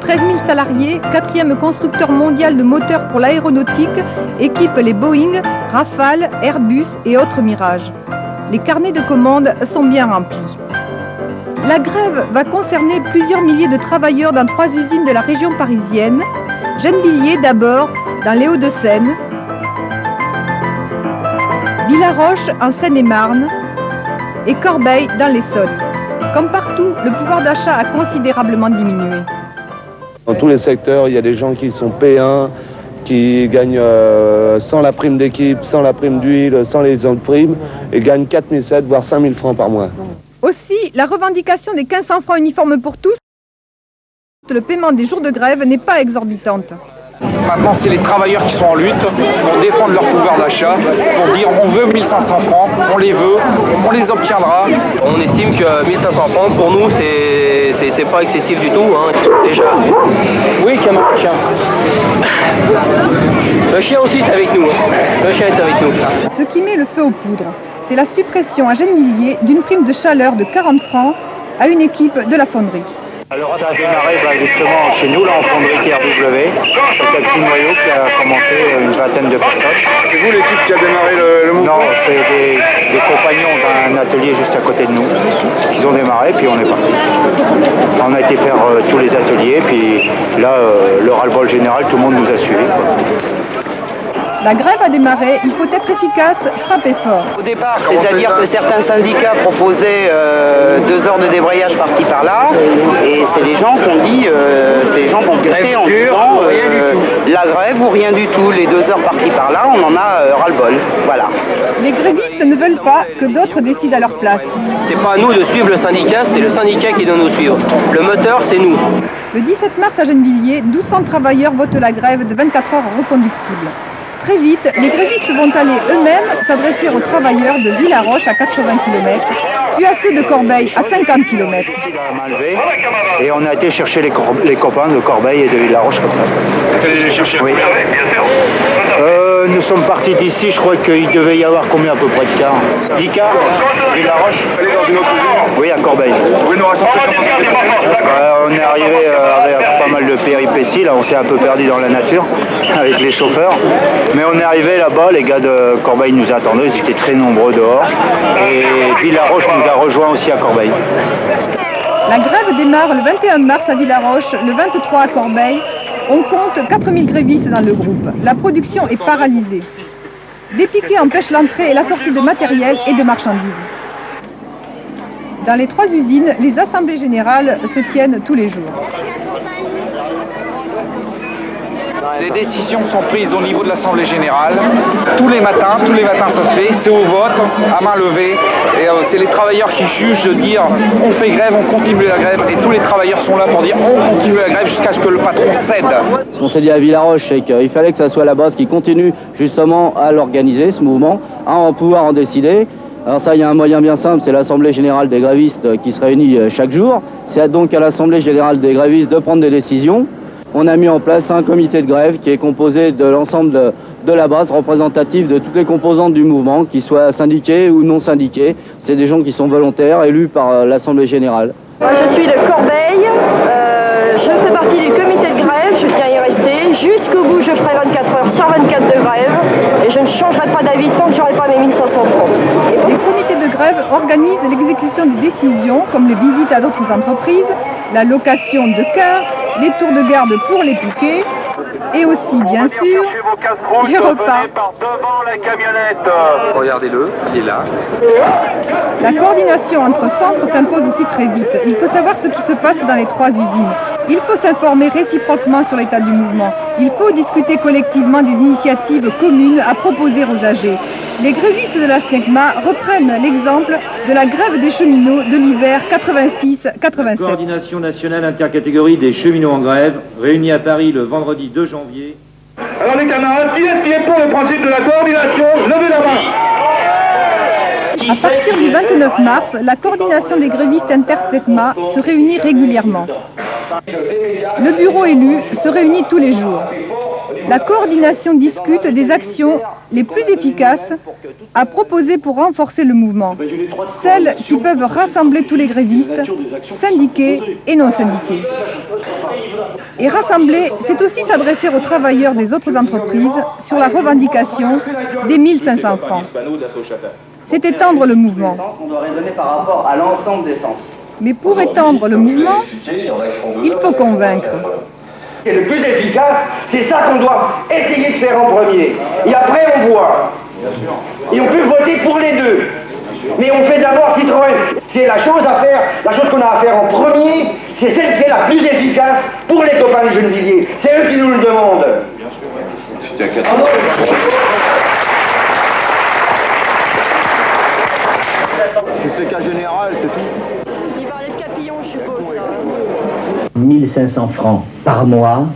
13 000 salariés, quatrième constructeur mondial de moteurs pour l'aéronautique, équipe les Boeing, Rafale, Airbus et autres Mirage. Les carnets de commandes sont bien remplis. La grève va concerner plusieurs milliers de travailleurs dans 3 usines de la région parisienne. Gennevilliers d'abord, dans les Hauts-de-Seine, Villaroche en Seine-et-Marne et Corbeil dans l'Essonne. Comme partout, le pouvoir d'achat a considérablement diminué. Dans tous les secteurs, il y a des gens qui sont P1, qui gagnent sans la prime d'équipe, sans la prime d'huile, sans les autres primes, et gagnent 4 700 voire 5 000 francs par mois. Aussi, la revendication des 1500 francs uniformes pour tous, le paiement des jours de grève n'est pas exorbitante. Maintenant, c'est les travailleurs qui sont en lutte pour défendre leur pouvoir d'achat, pour dire on veut 1500 francs, on les veut, on les obtiendra. On estime que 1500 francs, pour nous, c'est pas excessif du tout, hein, déjà. Oui, camarade chien. Le chien aussi est avec nous. Le chien est avec nous. Ce qui met le feu aux poudres, c'est la suppression à Gennevilliers d'une prime de chaleur de 40 francs à une équipe de la fonderie. Alors ça a démarré justement chez nous, là en fonderie TRW. C'est un petit noyau qui a commencé une vingtaine de personnes. C'est vous l'équipe qui a démarré le mouvement? Non, c'est des compagnons d'un atelier juste à côté de nous qui ont démarré, puis on est parti. On a été faire tous les ateliers, puis là, le ras-le-bol général, tout le monde nous a suivis. La grève a démarré, il faut être efficace, frapper fort. Au départ, c'est-à-dire que certains syndicats proposaient 2 heures de débrayage par-ci par-là, et c'est les gens qui ont dit, c'est les gens qui ont gueulé en disant la grève ou rien du tout, les 2 heures par-ci par-là, on en a ras-le-bol. Voilà. Les grévistes ne veulent pas que d'autres décident à leur place. C'est pas à nous de suivre le syndicat, c'est le syndicat qui doit nous suivre. Le moteur, c'est nous. Le 17 mars à Gennevilliers, 1200 travailleurs votent la grève de 24 heures reconductible. Très vite, les grévistes vont aller eux-mêmes s'adresser aux travailleurs de Villaroche à 80 km, puis à ceux de Corbeil à 50 km. Et on a été chercher les copains de Corbeil et de Villaroche comme ça. Vous allez les chercher? Oui. Nous sommes partis d'ici, je crois qu'il devait y avoir combien à peu près de cars? 10 cars, Villaroche. Allez dans une autre usine? Oui, à Corbeil. Vous pouvez nous raconter comment ça s'est passé? On est arrivé avec pas mal de péripéties, là on s'est un peu perdu dans la nature avec les chauffeurs. Mais on est arrivé là-bas, les gars de Corbeil nous attendaient, ils étaient très nombreux dehors. Et Villaroche nous a rejoints aussi à Corbeil. La grève démarre le 21 mars à Villaroche, le 23 à Corbeil. On compte 4000 grévistes dans le groupe. La production est paralysée. Des piquets empêchent l'entrée et la sortie de matériel et de marchandises. Dans les 3 usines, les assemblées générales se tiennent tous les jours. Les décisions sont prises au niveau de l'Assemblée Générale. Tous les matins ça se fait, c'est au vote, à main levée. Et c'est les travailleurs qui jugent de dire on fait grève, on continue la grève. Et tous les travailleurs sont là pour dire on continue la grève jusqu'à ce que le patron cède. Ce qu'on s'est dit à Villaroche, c'est qu'il fallait que ça soit la base qui continue justement à l'organiser, ce mouvement, à en pouvoir en décider. Alors ça, il y a un moyen bien simple, c'est l'Assemblée Générale des Grévistes qui se réunit chaque jour. C'est donc à l'Assemblée Générale des Grévistes de prendre des décisions. On a mis en place un comité de grève qui est composé de l'ensemble de la base représentative de toutes les composantes du mouvement, qu'ils soient syndiqués ou non syndiqués. C'est des gens qui sont volontaires, élus par l'Assemblée Générale. Moi, je suis de Corbeil, je fais partie du comité de grève, je tiens à y rester. Jusqu'au bout, je ferai 24 heures sur 24 de grève et je ne changerai pas d'avis tant que je n'aurai pas mes 1500 francs. Les comités de grève organisent l'exécution des décisions, comme les visites à d'autres entreprises, la location de cars, les tours de garde pour les piquets, et aussi, bien sûr, les repas. Regardez-le, il est là. La coordination entre centres s'impose aussi très vite. Il faut savoir ce qui se passe dans les 3 usines. Il faut s'informer réciproquement sur l'état du mouvement. Il faut discuter collectivement des initiatives communes à proposer aux AG. Les grévistes de la SNECMA reprennent l'exemple de la grève des cheminots de l'hiver 86-87. Coordination nationale intercatégorie des cheminots en grève, réunie à Paris le vendredi 2 janvier. Alors les camarades, qui est-ce qui est pour le principe de la coordination? Levez la main. À partir du 29 mars, la coordination des grévistes inter-SNECMA se réunit régulièrement. Le bureau élu se réunit tous les jours. La coordination discute des actions les plus efficaces à proposer pour renforcer le mouvement, celles qui peuvent rassembler tous les grévistes, syndiqués et non syndiqués. Et rassembler, c'est aussi s'adresser aux travailleurs des autres entreprises sur la revendication des 1500 francs. C'est étendre le mouvement. On doit raisonner par rapport à l'ensemble des centres. Mais pour étendre le mouvement, il faut convaincre. Et le plus efficace, c'est ça qu'on doit essayer de faire en premier. Et après, on voit. Et on peut voter pour les deux. Mais on fait d'abord Citroën. C'est la chose à faire, la chose qu'on a à faire en premier, c'est celle qui est la plus efficace pour les copains de Gennevilliers. C'est eux qui nous le demandent. C'est le cas général, c'est tout. Il parlait de Capillon, je suppose. 1500 francs par mois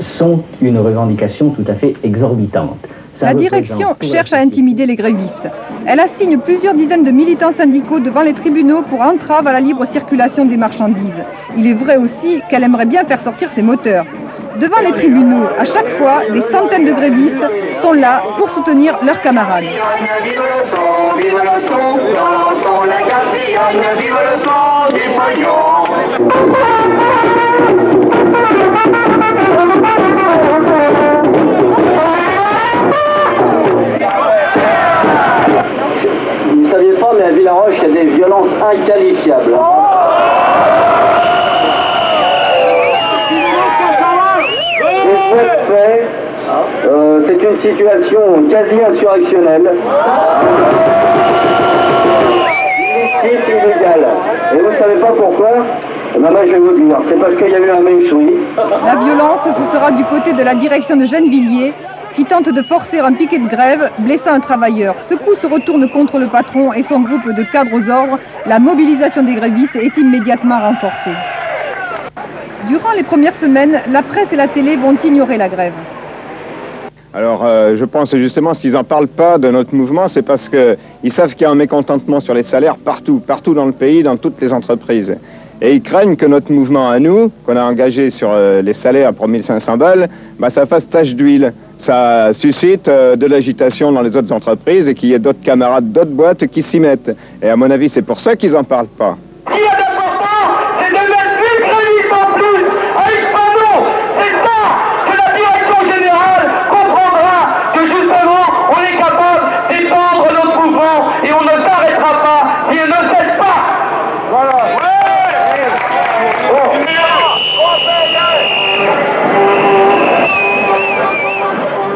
sont une revendication tout à fait exorbitante. La direction cherche à intimider les grévistes. Elle assigne plusieurs dizaines de militants syndicaux devant les tribunaux pour entrave à la libre circulation des marchandises. Il est vrai aussi qu'elle aimerait bien faire sortir ses moteurs. Devant les tribunaux, à chaque fois, des centaines de grévistes sont là pour soutenir leurs camarades. Vive le sang, vive le sang, dansons la Gardionne, vive le sang du pognon. Vous ne saviez pas, mais à Villaroche, il y a des violences inqualifiables. C'est une situation quasi insurrectionnelle. Illicite, illégale. Et vous ne savez pas pourquoi? Moi, je vais vous dire, c'est parce qu'il y a eu un méchoui. La violence, ce sera du côté de la direction de Gennevilliers, qui tente de forcer un piquet de grève, blessant un travailleur. Ce coup se retourne contre le patron et son groupe de cadres aux ordres. La mobilisation des grévistes est immédiatement renforcée. Durant les premières semaines, la presse et la télé vont ignorer la grève. Alors, je pense justement, s'ils n'en parlent pas de notre mouvement, c'est parce qu'ils savent qu'il y a un mécontentement sur les salaires partout dans le pays, dans toutes les entreprises. Et ils craignent que notre mouvement à nous, qu'on a engagé sur les salaires pour 1500 balles, ça fasse tache d'huile. Ça suscite de l'agitation dans les autres entreprises et qu'il y ait d'autres camarades, d'autres boîtes qui s'y mettent. Et à mon avis, c'est pour ça qu'ils n'en parlent pas. Ce qui est important, c'est de mettre plus grévistes en plus à Hispano. C'est ça que la direction générale comprendra, que justement, on est capable d'étendre notre mouvement et on ne s'arrêtera pas si on ne cesse pas. Voilà.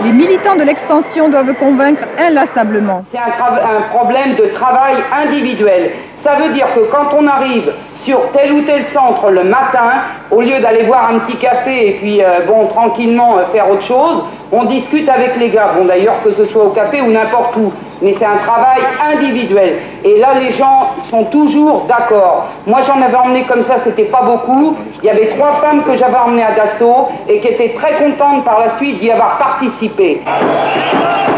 Les militants de l'extension doivent convaincre inlassablement. C'est un problème de travail individuel. Ça veut dire que quand on arrive sur tel ou tel centre le matin, au lieu d'aller boire un petit café et puis tranquillement faire autre chose, on discute avec les gars. Bon, d'ailleurs, que ce soit au café ou n'importe où. Mais c'est un travail individuel. Et là, les gens sont toujours d'accord. Moi, j'en avais emmené comme ça, c'était pas beaucoup. Il y avait 3 femmes que j'avais emmenées à Dassault et qui étaient très contentes par la suite d'y avoir participé.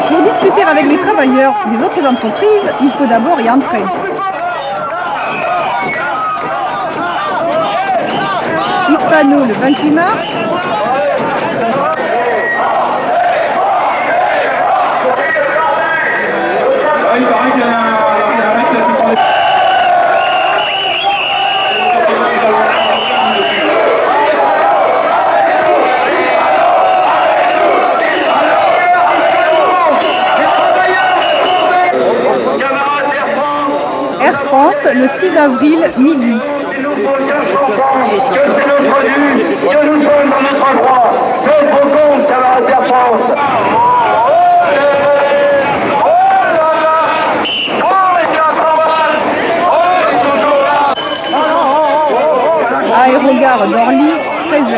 Pour discuter avec les travailleurs des autres entreprises, il faut d'abord y entrer. Hispano le 28 mars. Air France le 6 avril midi. Que c'est notre dû, que nous sommes dans notre droit. Faites vos comptes, camarades Air France. Aérogare d'Orly, 13h.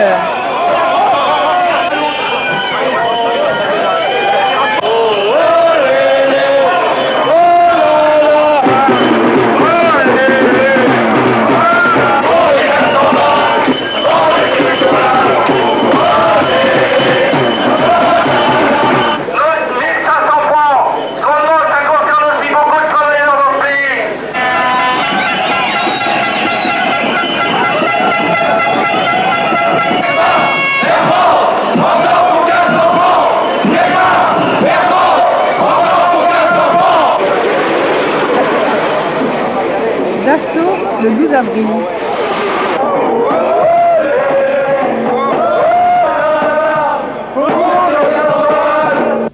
D'assaut le 12 avril.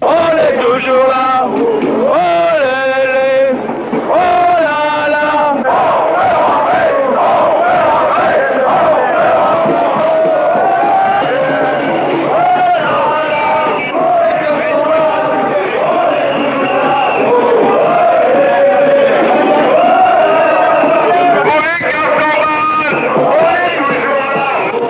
On est toujours là. Oh lélé, oh là là.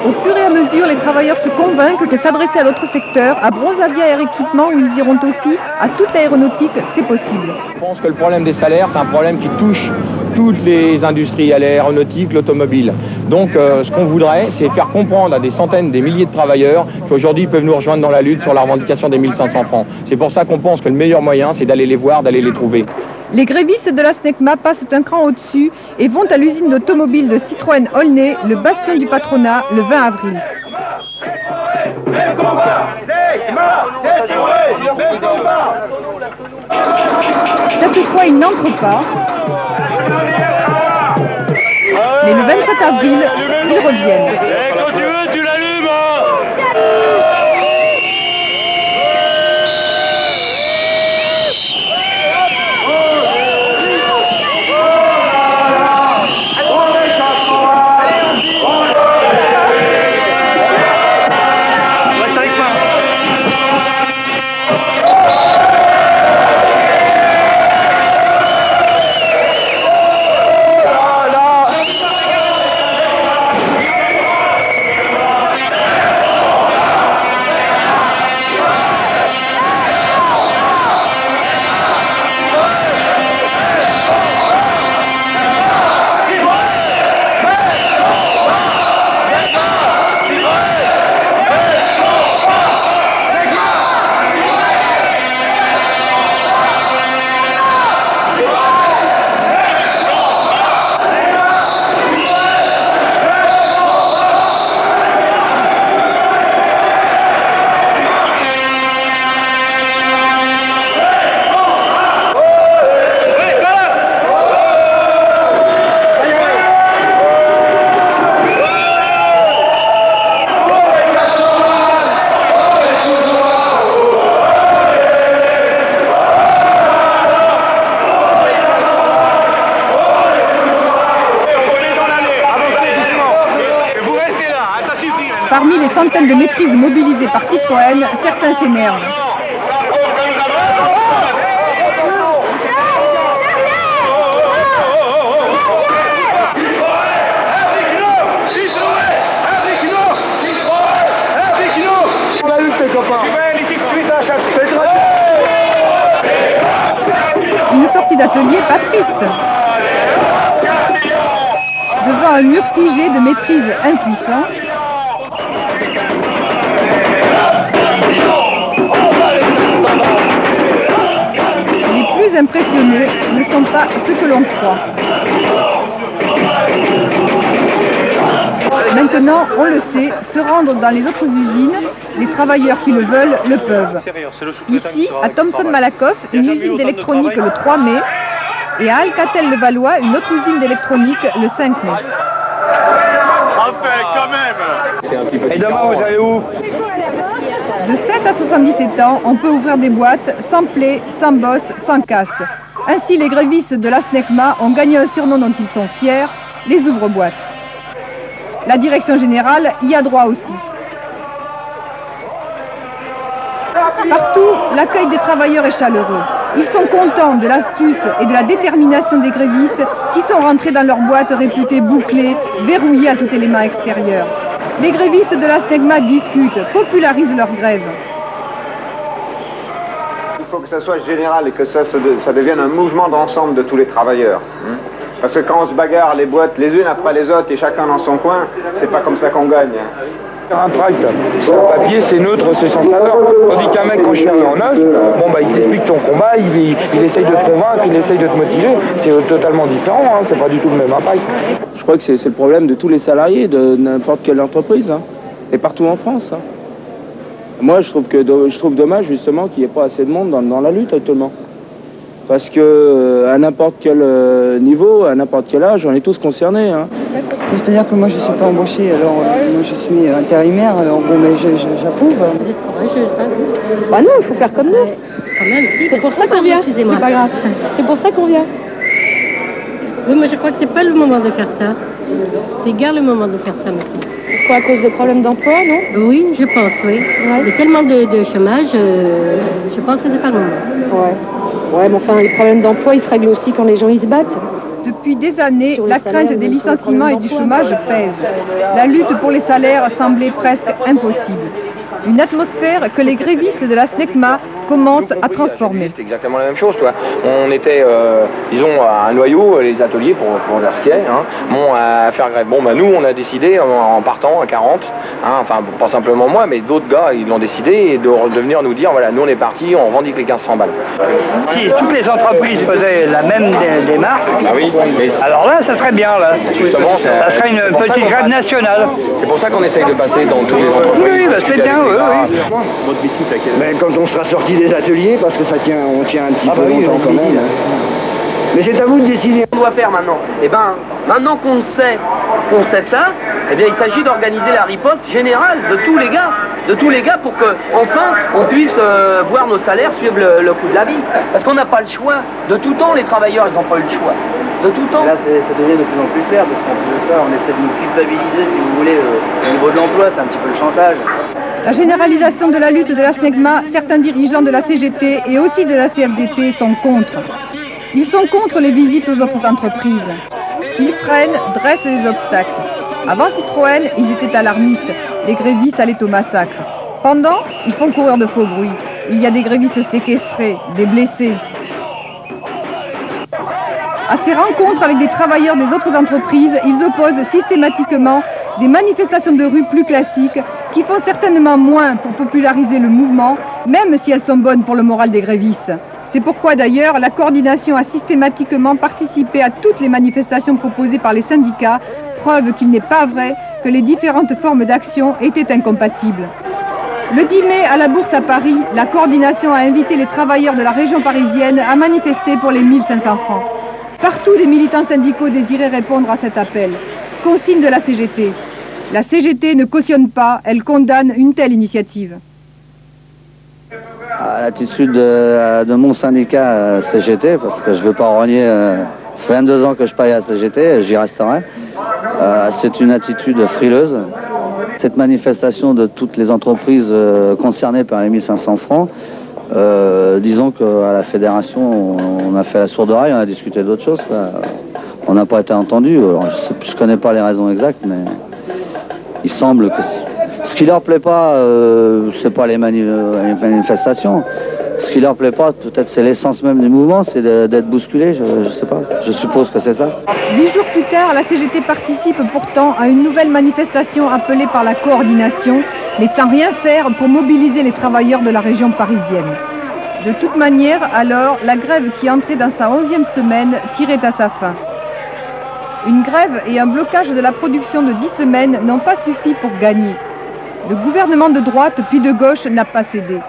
Au fur et à mesure, les travailleurs se convainquent que s'adresser à d'autres secteurs, à Bronzavia Air Équipement où ils iront aussi, à toute l'aéronautique, c'est possible. Je pense que le problème des salaires, c'est un problème qui touche toutes les industries, à l'aéronautique, l'automobile. Donc ce qu'on voudrait, c'est faire comprendre à des centaines, des milliers de travailleurs qu'aujourd'hui ils peuvent nous rejoindre dans la lutte sur la revendication des 1500 francs. C'est pour ça qu'on pense que le meilleur moyen, c'est d'aller les voir, d'aller les trouver. Les grévistes de la SNECMA passent un cran au-dessus et vont à l'usine d'automobile de Citroën Aulnay, le bastion du patronat, le 20 avril. Cette fois, ils n'entrent pas. Mais le 27 avril, ils reviennent. Quand tu veux, tu l'allumes. Parmi les centaines de maîtrises mobilisées par Citroën, certains s'énervent. Une sortie d'atelier pas triste. Devant un mur figé de maîtrise impuissant, les plus impressionnés ne sont pas ce que l'on croit. Maintenant, on le sait, se rendre dans les autres usines, les travailleurs qui le veulent le peuvent. Ici, à Thomson-Malakoff, une usine d'électronique le 3 mai, et à Alcatel-le-Valois, une autre usine d'électronique le 5 mai. Enfin, quand même. Et demain, vous allez où? De 7 à 77 ans, on peut ouvrir des boîtes sans plaie, sans bosse, sans casse. Ainsi, les grévistes de la SNECMA ont gagné un surnom dont ils sont fiers, les ouvre-boîtes. La direction générale y a droit aussi. Partout, l'accueil des travailleurs est chaleureux. Ils sont contents de l'astuce et de la détermination des grévistes qui sont rentrés dans leur boîte réputée bouclée, verrouillée à tout élément extérieur. Les grévistes de la SNECMA discutent, popularisent leur grève. Il faut que ça soit général et que ça devienne un mouvement d'ensemble de tous les travailleurs. Parce que quand on se bagarre les boîtes les unes après les autres et chacun dans son coin, c'est pas comme ça qu'on gagne. Un tract, sur le papier, c'est neutre, c'est sans saveur. Tandis qu'un mec, quand je suis en neuf, bon bah il t'explique ton combat, il essaye de te convaincre, il essaye de te motiver. C'est totalement différent, hein, c'est pas du tout le même impact. Je crois que c'est le problème de tous les salariés de n'importe quelle entreprise, hein, et partout en France. Hein. Moi, je trouve dommage justement qu'il n'y ait pas assez de monde dans la lutte actuellement. parce que à n'importe quel niveau, à n'importe quel âge, on est tous concernés. Hein. C'est-à-dire que moi je ne suis pas embauchée, alors moi je suis intérimaire, alors bon, mais j'approuve. Vous êtes courageuse, hein? Bah non, il faut faire comme nous. Quand même, si. C'est pour ça qu'on vient. C'est pas grave. C'est pour ça qu'on vient. Oui, moi je crois que c'est pas le moment de faire ça. C'est gare le moment de faire ça maintenant. Pourquoi, à cause de problèmes d'emploi, non? Oui, je pense, oui. Il y a tellement de chômage, je pense que c'est pas le moment. Ouais, mais enfin, les problèmes d'emploi, ils se règlent aussi quand les gens ils se battent. Depuis des années, la crainte des licenciements et du chômage pèse. La lutte pour les salaires semblait presque impossible. Une atmosphère que les grévistes de la SNECMA commencent à transformer. C'est exactement la même chose, toi. On était, disons, à un noyau, les ateliers, pour dire ce qu'il y a, hein, bon, à faire grève. Bon, bah, nous, on a décidé, en partant à 40, hein, enfin, pas simplement moi, mais d'autres gars, ils l'ont décidé, de venir nous dire, voilà, nous, on est partis, on revendique les 1500 balles. Si toutes les entreprises faisaient la même démarche, bah oui, alors là, ça serait bien, là. Justement, ça serait une petite grève nationale. C'est pour ça qu'on essaye de passer dans toutes les entreprises. Oui, bah, c'est bien, oui. Mais quand on sera sorti des ateliers, parce que on tient un petit peu longtemps quand même. Mais c'est à vous de décider. On doit faire maintenant. Eh ben, maintenant qu'on sait ça, eh bien, il s'agit d'organiser la riposte générale de tous les gars, pour que enfin on puisse voir nos salaires suivre le coût de la vie. Parce qu'on n'a pas le choix. De tout temps, les travailleurs, ils n'ont pas eu le choix. De tout temps. Et là, ça devient de plus en plus clair, parce qu'en plus de ça, on essaie de nous culpabiliser, si vous voulez, au niveau de l'emploi, c'est un petit peu le chantage. La généralisation de la lutte de la SNECMA, certains dirigeants de la CGT et aussi de la CFDT sont contre. Ils sont contre les visites aux autres entreprises. Ils freinent, dressent des obstacles. Avant Citroën, ils étaient alarmistes. Les grévistes allaient au massacre. Pendant, ils font courir de faux bruits. Il y a des grévistes séquestrés, des blessés. À ces rencontres avec des travailleurs des autres entreprises, ils opposent systématiquement des manifestations de rue plus classiques qui font certainement moins pour populariser le mouvement, même si elles sont bonnes pour le moral des grévistes. C'est pourquoi d'ailleurs la coordination a systématiquement participé à toutes les manifestations proposées par les syndicats, preuve qu'il n'est pas vrai que les différentes formes d'action étaient incompatibles. Le 10 mai, à la Bourse à Paris, la coordination a invité les travailleurs de la région parisienne à manifester pour les 1500 francs. Partout, des militants syndicaux désiraient répondre à cet appel. Consigne de la CGT. La CGT ne cautionne pas, elle condamne une telle initiative. À l'attitude de mon syndicat CGT, parce que je ne veux pas renier, ça fait 22 ans que je paye à la CGT, j'y resterai. C'est une attitude frileuse. Cette manifestation de toutes les entreprises concernées par les 1500 francs, disons qu'à la fédération, on a fait la sourde oreille, on a discuté d'autres choses. On n'a pas été entendu. Je ne connais pas les raisons exactes, mais il semble que ce qui leur plaît pas, c'est pas les manifestations. Ce qui leur plaît pas, peut-être c'est l'essence même du mouvement, c'est d'être bousculé. Je sais pas. Je suppose que c'est ça. 8 jours plus tard, la CGT participe pourtant à une nouvelle manifestation appelée par la coordination, mais sans rien faire pour mobiliser les travailleurs de la région parisienne. De toute manière, alors, la grève qui entrait dans sa 11e semaine tirait à sa fin. Une grève et un blocage de la production de 10 semaines n'ont pas suffi pour gagner. Le gouvernement de droite puis de gauche n'a pas cédé.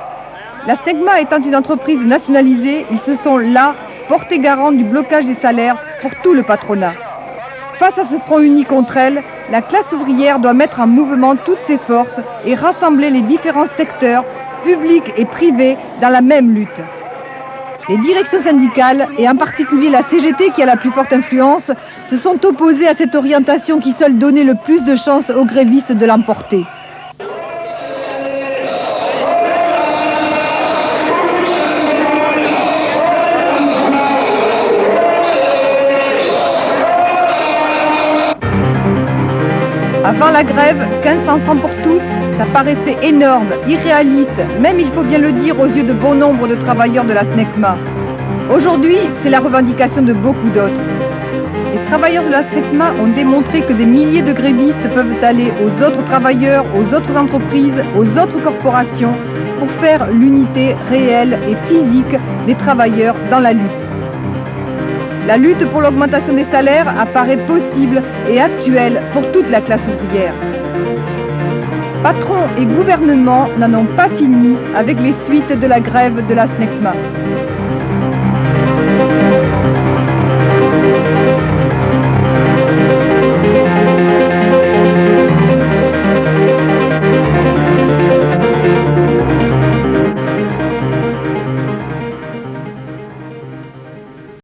La SNECMA étant une entreprise nationalisée, ils se sont là portés garant du blocage des salaires pour tout le patronat. Face à ce front uni contre elle, la classe ouvrière doit mettre en mouvement toutes ses forces et rassembler les différents secteurs, publics et privés, dans la même lutte. Les directions syndicales, et en particulier la CGT qui a la plus forte influence, se sont opposées à cette orientation qui seule donnait le plus de chances aux grévistes de l'emporter. Avant la grève, 1500 francs pour tous, ça paraissait énorme, irréaliste, même il faut bien le dire aux yeux de bon nombre de travailleurs de la SNECMA. Aujourd'hui, c'est la revendication de beaucoup d'autres. Les travailleurs de la SNECMA ont démontré que des milliers de grévistes peuvent aller aux autres travailleurs, aux autres entreprises, aux autres corporations pour faire l'unité réelle et physique des travailleurs dans la lutte. La lutte pour l'augmentation des salaires apparaît possible et actuelle pour toute la classe ouvrière. Patrons et gouvernements n'en ont pas fini avec les suites de la grève de la SNECMA.